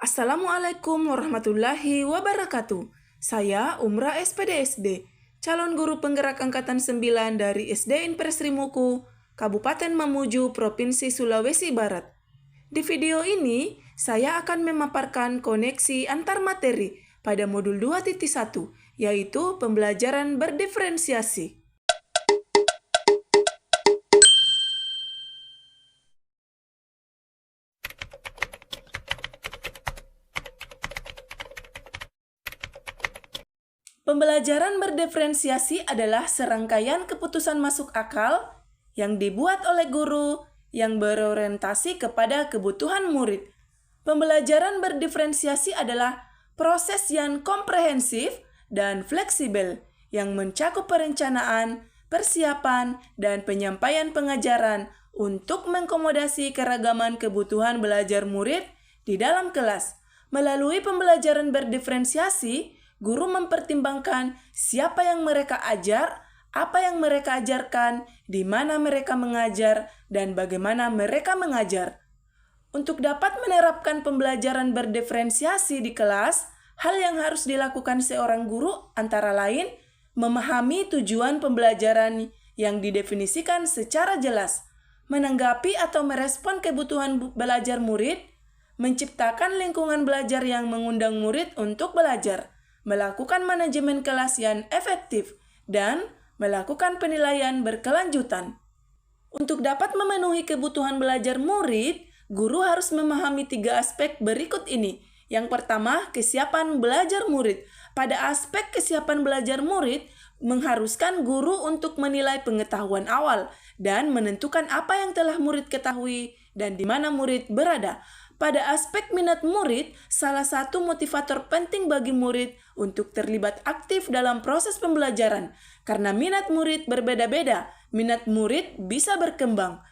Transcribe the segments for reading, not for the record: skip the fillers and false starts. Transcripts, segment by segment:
Assalamualaikum warahmatullahi wabarakatuh. Saya Umrah SPDSD, calon guru penggerak angkatan 9 dari SD Impres Rimuku, Kabupaten Mamuju, Provinsi Sulawesi Barat. Di video ini, saya akan memaparkan koneksi antar materi pada modul 2.1, yaitu pembelajaran berdiferensiasi. Pembelajaran berdiferensiasi adalah serangkaian keputusan masuk akal yang dibuat oleh guru yang berorientasi kepada kebutuhan murid. Pembelajaran berdiferensiasi adalah proses yang komprehensif dan fleksibel yang mencakup perencanaan, persiapan, dan penyampaian pengajaran untuk mengakomodasi keragaman kebutuhan belajar murid di dalam kelas. Melalui pembelajaran berdiferensiasi, guru mempertimbangkan siapa yang mereka ajar, apa yang mereka ajarkan, di mana mereka mengajar, dan bagaimana mereka mengajar. Untuk dapat menerapkan pembelajaran berdiferensiasi di kelas, hal yang harus dilakukan seorang guru antara lain memahami tujuan pembelajaran yang didefinisikan secara jelas, menanggapi atau merespon kebutuhan belajar murid, menciptakan lingkungan belajar yang mengundang murid untuk belajar, melakukan manajemen kelas yang efektif, dan melakukan penilaian berkelanjutan. Untuk dapat memenuhi kebutuhan belajar murid, guru harus memahami 3 aspek berikut ini. Yang pertama, kesiapan belajar murid. Pada aspek kesiapan belajar murid, mengharuskan guru untuk menilai pengetahuan awal dan menentukan apa yang telah murid ketahui dan di mana murid berada. Pada aspek minat murid, salah satu motivator penting bagi murid untuk terlibat aktif dalam proses pembelajaran. Karena minat murid berbeda-beda, minat murid bisa berkembang.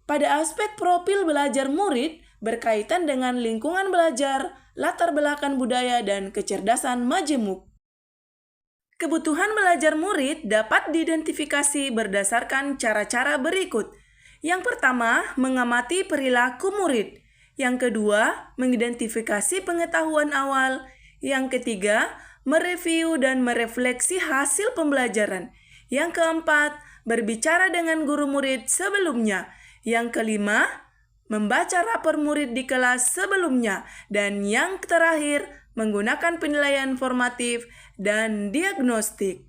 Pada aspek profil belajar murid, berkaitan dengan lingkungan belajar, latar belakang budaya, dan kecerdasan majemuk. Kebutuhan belajar murid dapat diidentifikasi berdasarkan cara-cara berikut. Yang pertama, mengamati perilaku murid. Yang kedua, mengidentifikasi pengetahuan awal. Yang ketiga, mereview dan merefleksi hasil pembelajaran. Yang keempat, berbicara dengan guru murid sebelumnya. Yang kelima, membaca rapor murid di kelas sebelumnya. Dan yang terakhir, menggunakan penilaian formatif dan diagnostik.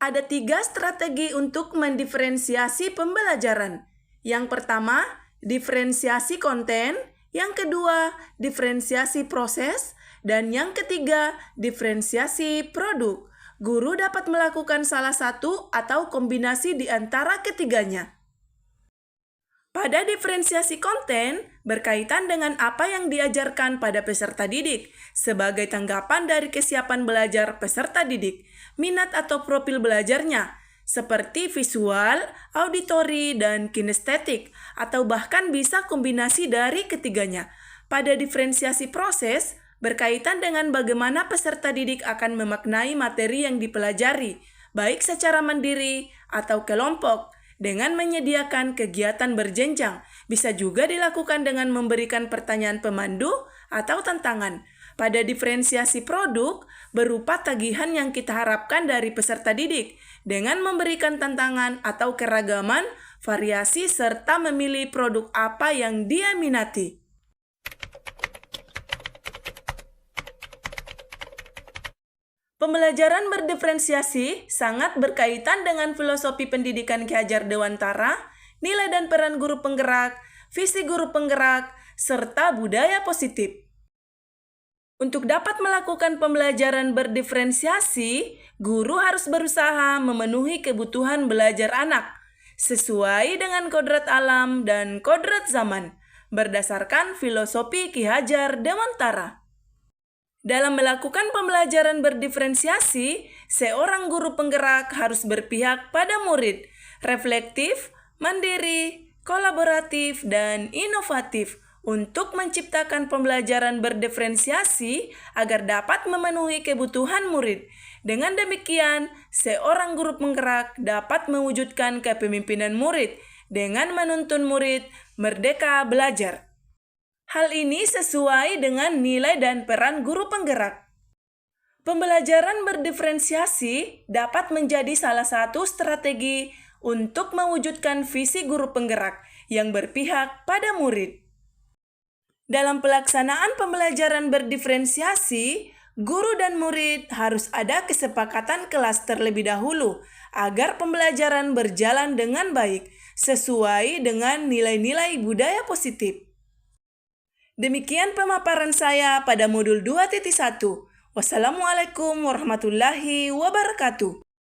Ada 3 strategi untuk mendiferensiasi pembelajaran. Yang pertama, diferensiasi konten, yang kedua, diferensiasi proses, dan yang ketiga, diferensiasi produk. Guru dapat melakukan salah satu atau kombinasi di antara ketiganya. Pada diferensiasi konten, berkaitan dengan apa yang diajarkan pada peserta didik sebagai tanggapan dari kesiapan belajar peserta didik, minat atau profil belajarnya, seperti visual, auditori, dan kinestetik, atau bahkan bisa kombinasi dari ketiganya. Pada diferensiasi proses, berkaitan dengan bagaimana peserta didik akan memaknai materi yang dipelajari, baik secara mandiri atau kelompok, dengan menyediakan kegiatan berjenjang. Bisa juga dilakukan dengan memberikan pertanyaan pemandu atau tantangan. Pada diferensiasi produk, berupa tagihan yang kita harapkan dari peserta didik, dengan memberikan tantangan atau keragaman, variasi, serta memilih produk apa yang dia minati. Pembelajaran berdiferensiasi sangat berkaitan dengan filosofi pendidikan Ki Hajar Dewantara, nilai dan peran guru penggerak, visi guru penggerak, serta budaya positif. Untuk dapat melakukan pembelajaran berdiferensiasi, guru harus berusaha memenuhi kebutuhan belajar anak sesuai dengan kodrat alam dan kodrat zaman berdasarkan filosofi Ki Hajar Dewantara. Dalam melakukan pembelajaran berdiferensiasi, seorang guru penggerak harus berpihak pada murid, reflektif, mandiri, kolaboratif, dan inovatif untuk menciptakan pembelajaran berdiferensiasi agar dapat memenuhi kebutuhan murid. Dengan demikian, seorang guru penggerak dapat mewujudkan kepemimpinan murid dengan menuntun murid merdeka belajar. Hal ini sesuai dengan nilai dan peran guru penggerak. Pembelajaran berdiferensiasi dapat menjadi salah satu strategi untuk mewujudkan visi guru penggerak yang berpihak pada murid. Dalam pelaksanaan pembelajaran berdiferensiasi, guru dan murid harus ada kesepakatan kelas terlebih dahulu agar pembelajaran berjalan dengan baik sesuai dengan nilai-nilai budaya positif. Demikian pemaparan saya pada modul 2.1. Wassalamualaikum warahmatullahi wabarakatuh.